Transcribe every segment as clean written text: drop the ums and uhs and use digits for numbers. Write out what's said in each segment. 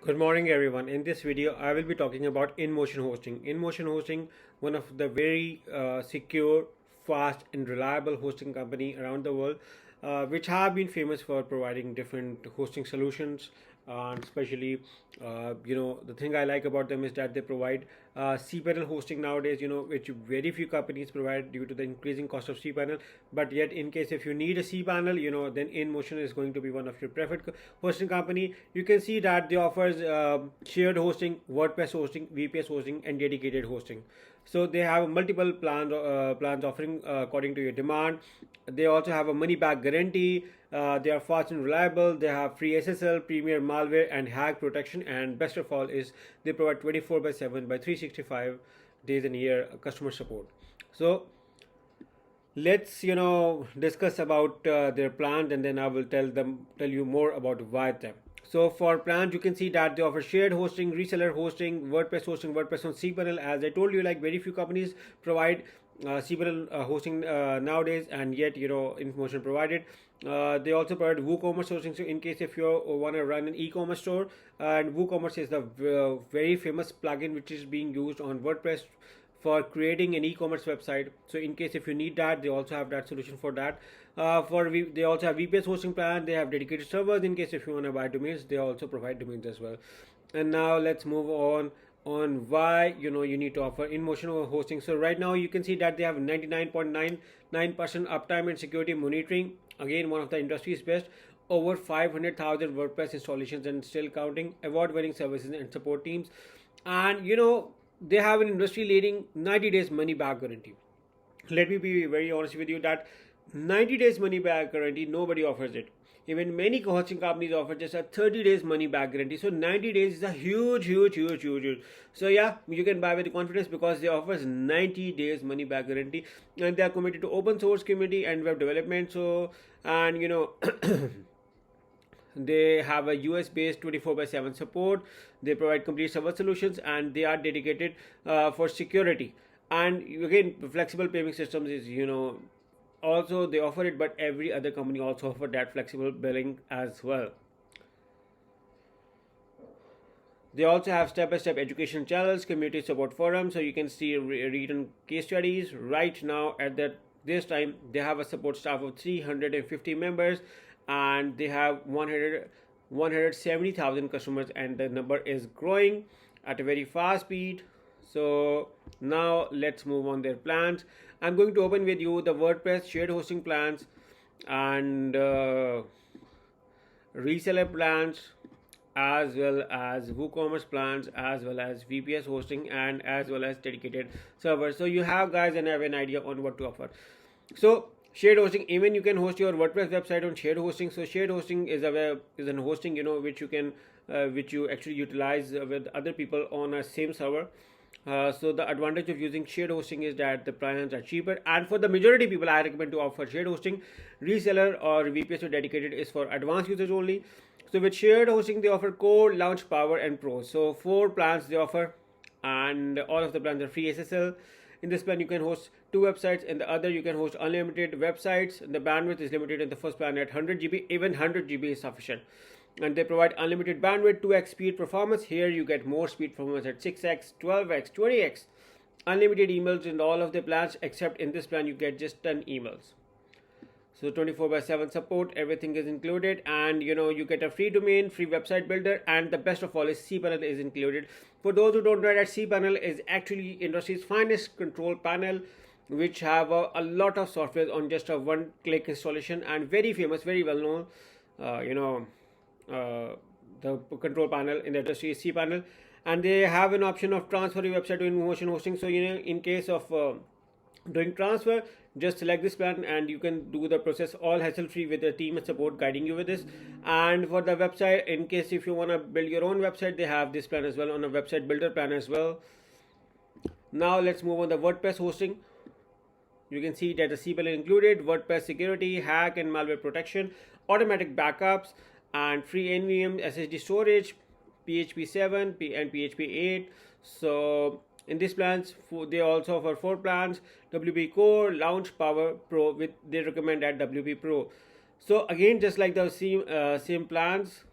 Good morning, everyone. In this video, I will be talking about InMotion Hosting. InMotion Hosting, one of the very secure, fast, and reliable hosting company around the world, which have been famous for providing different hosting solutions. And especially, the thing I like about them is that they provide cPanel hosting nowadays. Which very few companies provide due to the increasing cost of cPanel. But yet, in case if you need a cPanel, then InMotion is going to be one of your preferred hosting company. You can see that they offers shared hosting, WordPress hosting, VPS hosting, and dedicated hosting. So they have multiple plans offering according to your demand. They also have a money back guarantee. They are fast and reliable. They have free SSL, premier malware, and hack protection. And best of all is they provide 24/7 by 365 days in a year customer support. So let's discuss about their plans, and then I will tell you more about why them. So for plans, you can see that they offer shared hosting, reseller hosting, WordPress on cPanel. As I told you, like very few companies provide cPanel hosting nowadays, and yet InMotion provided. They also provide WooCommerce hosting. So in case if you want to run an e-commerce store, and WooCommerce is the very famous plugin which is being used on WordPress for creating an e-commerce website. So in case if you need that, they also have that solution for that. They also have VPS hosting plan. They have dedicated servers in case if you want to buy domains. They also provide domains as well. And now let's move on why you need to offer InMotion hosting. So right now you can see that they have 99.99% uptime and security monitoring. Again, one of the industry's best. Over 500,000 WordPress installations and still counting. Award-winning services and support teams. And they have an industry leading 90 days money back guarantee. Let me be very honest with you that 90 days money back guarantee, nobody offers it. Even many hosting companies offer just a 30 days money back guarantee. So 90 days is a huge. So yeah, you can buy with confidence because they offers 90 days money back guarantee, and they are committed to open source community and web development. So, and they have a US based 24/7 support. They provide complete server solutions, and they are dedicated for security. And again, flexible payment systems is also they offer it, but every other company also offer that flexible billing as well. They also have step-by-step education channels, community support forums, so you can see written case studies. Right now, at this time, they have a support staff of 350 members, and they have 170,000 customers, and the number is growing at a very fast speed. So now let's move on their plans. I'm going to open with you the WordPress shared hosting plans and reseller plans, as well as WooCommerce plans, as well as VPS hosting, and as well as dedicated servers. So you have guys and have an idea on what to offer. So shared hosting, even you can host your WordPress website on shared hosting. So shared hosting is an hosting which you can which you actually utilize with other people on a same server. So the advantage of using shared hosting is that the plans are cheaper, and for the majority of people I recommend to offer shared hosting. Reseller or VPS or dedicated is for advanced users only. So with shared hosting they offer core, launch, power, and pro. So 4 plans they offer, and all of the plans are free SSL. In this plan you can host 2 websites, in the other you can host unlimited websites. The bandwidth is limited in the first plan at 100 GB. Even 100 GB is sufficient, and they provide unlimited bandwidth, 2x speed performance. Here you get more speed performance at 6x, 12x, 20x. Unlimited emails in all of the plans, except in this plan you get just 10 emails. So 24/7 support, everything is included, and you get a free domain, free website builder, and the best of all is cPanel is included. For those who don't know that, cPanel is actually industry's finest control panel, which have a lot of software on just a one-click installation, and very famous, very well known. The control panel in the industry is cPanel, and they have an option of transfer your website to InMotion hosting. So in case of doing transfer, just select this plan and you can do the process all hassle free with a team and support guiding you with this. And for the website, in case if you want to build your own website, they have this plan as well on a website builder plan as well. Now let's move on the WordPress hosting. You can see that the cPanel included WordPress security, hack and malware protection, automatic backups, and free NVM SSD storage, PHP 7 and PHP 8. So in these plans, they also offer 4 plans: WP Core, Launch, Power, Pro. They recommend at WP Pro. So again, just like the same plans,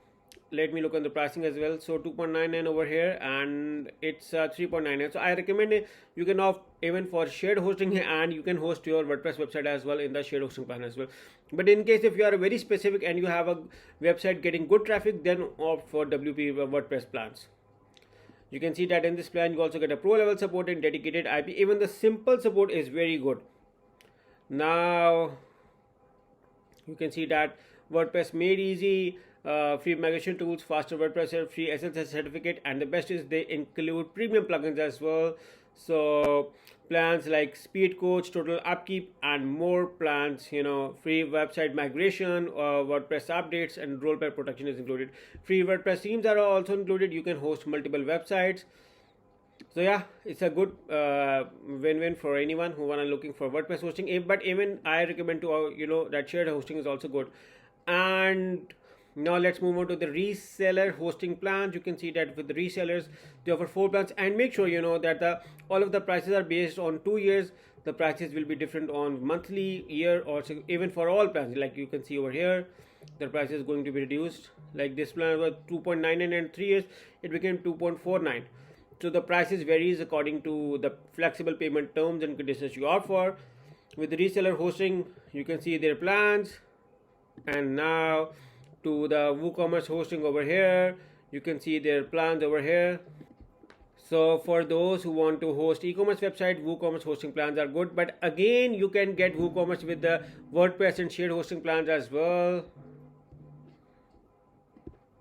let me look on the pricing as well. So 2.99 over here, and it's 3.99. So I recommend it. You can opt even for shared hosting, and you can host your WordPress website as well in the shared hosting plan as well. But in case if you are very specific and you have a website getting good traffic, then opt for WP WordPress plans. You can see that in this plan you also get a pro level support and dedicated IP. Even the simple support is very good. Now you can see that WordPress made easy, free migration tools, faster WordPress, free SSL certificate, and the best is they include premium plugins as well. So plans like speed coach, total upkeep, and more plans, free website migration, WordPress updates, and role play protection is included. Free WordPress themes are also included. You can host multiple websites. So yeah, it's a good win-win for anyone who wanna looking for WordPress hosting. But even I recommend to that shared hosting is also good. And now let's move on to the reseller hosting plans. You can see that with the resellers they offer 4 plans, and make sure that all of the prices are based on 2 years. The prices will be different on monthly, year, or even for all plans. Like you can see over here, the price is going to be reduced. Like this plan was 2.99 and 3 years it became 2.49. So the prices varies according to the flexible payment terms and conditions you opt for. With the reseller hosting, you can see their plans. And now to the WooCommerce hosting over here, you can see their plans over here. So for those who want to host e-commerce website, WooCommerce hosting plans are good. But again, you can get WooCommerce with the WordPress and shared hosting plans as well.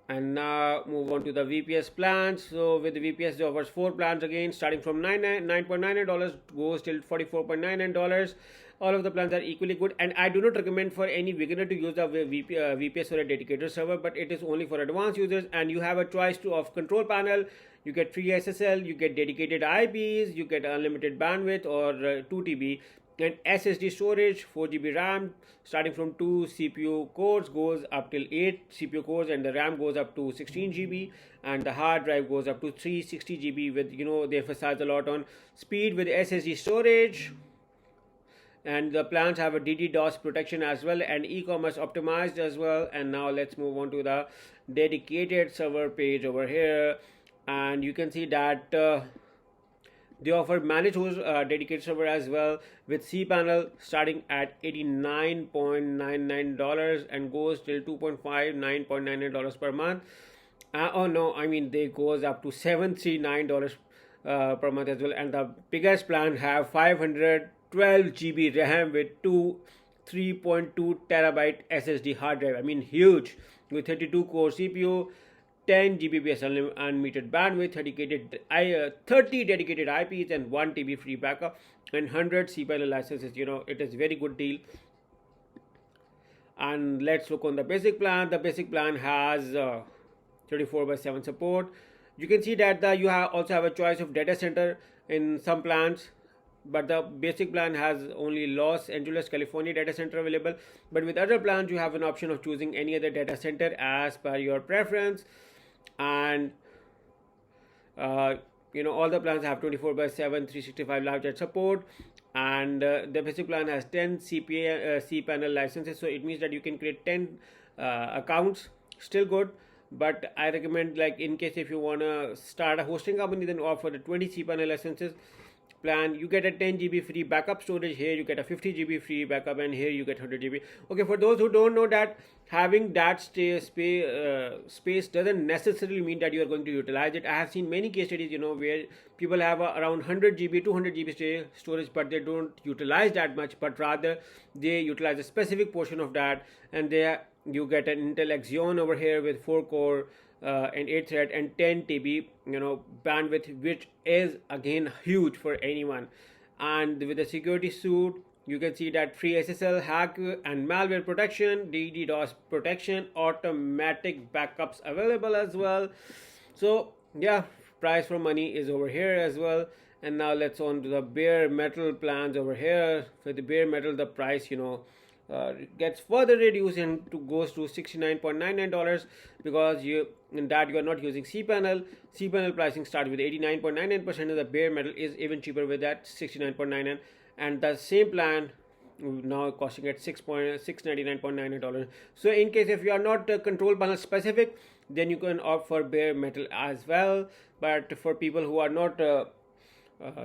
And now move on to the VPS plans. So with the VPS, they offers 4 plans again, starting from $9.99 goes till $44.99. All of the plans are equally good, and I do not recommend for any beginner to use the VPS for a dedicated server, but it is only for advanced users. And you have a choice of control panel. You get free SSL, you get dedicated IPs, you get unlimited bandwidth or 2 TB, and SSD storage, 4 GB RAM, starting from 2 CPU cores goes up till 8 CPU cores, and the RAM goes up to 16 GB, and the hard drive goes up to 360 GB. With they emphasize a lot on speed with SSD storage. And the plans have a DDoS protection as well, and e-commerce optimized as well. And now let's move on to the dedicated server page over here, and you can see that they offer managed host dedicated server as well with cPanel starting at $89.99 and goes till $2.59.99 per month. Oh no, I mean they goes up to $739 per month as well. And the biggest plan have 512 GB RAM with 3.2 terabyte SSD hard drive. I mean huge, with 32 core CPU, 10 Gbps unlimited bandwidth, 30 dedicated IPs, and 1 TB free backup, and 100 cPanel licenses. It is very good deal. And let's look on the basic plan. The basic plan has 24/7 support. You can see that you also have a choice of data center in some plans, but the basic plan has only Los Angeles, California data center available. But with other plans, you have an option of choosing any other data center as per your preference. And all the plans have 24/7 365 live chat support. And the basic plan has 10 cPanel licenses, so it means that you can create 10 accounts. Still good, but I recommend, like, in case if you want to start a hosting company, then offer the 20 cPanel licenses plan. You get a 10 GB free backup storage. Here you get a 50 GB free backup, and here you get 100 GB. Okay, for those who don't know, that having that space doesn't necessarily mean that you are going to utilize it. I have seen many case studies, where people have around 100 GB, 200 GB storage, but they don't utilize that much, but rather they utilize a specific portion of that. And you get an Intel Xeon over here with 4 core and 8 thread and 10 TB bandwidth, which is again huge for anyone. And with the security suite, you can see that free SSL, hack and malware protection, DDoS protection, automatic backups available as well. So yeah, price for money is over here as well. And now let's on to the bare metal plans over here. For the bare metal, the price gets further reduced and goes to $69.99, because you are not using cPanel. cPanel pricing starts with 89.99%, and the bare metal is even cheaper with that, 69.99, and the same plan now costing at $699.99. So in case if you are not control panel specific, then you can opt for bare metal as well. But for people who are not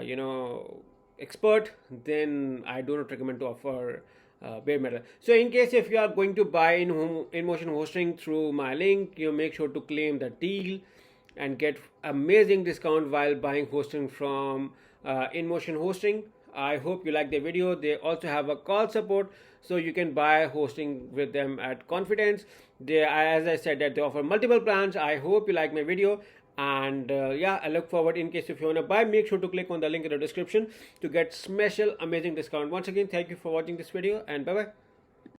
you know, expert, then I do not recommend to offer bare metal. So in case if you are going to buy InMotion hosting through my link, you make sure to claim the deal and get amazing discount while buying hosting from InMotion Hosting. I hope you like the video. They also have a call support, so you can buy hosting with them at confidence. They, as I said, that they offer multiple plans. I hope you like my video, and yeah, I look forward. In case if you want to buy, make sure to click on the link in the description to get special amazing discount. Once again, thank you for watching this video, and bye bye.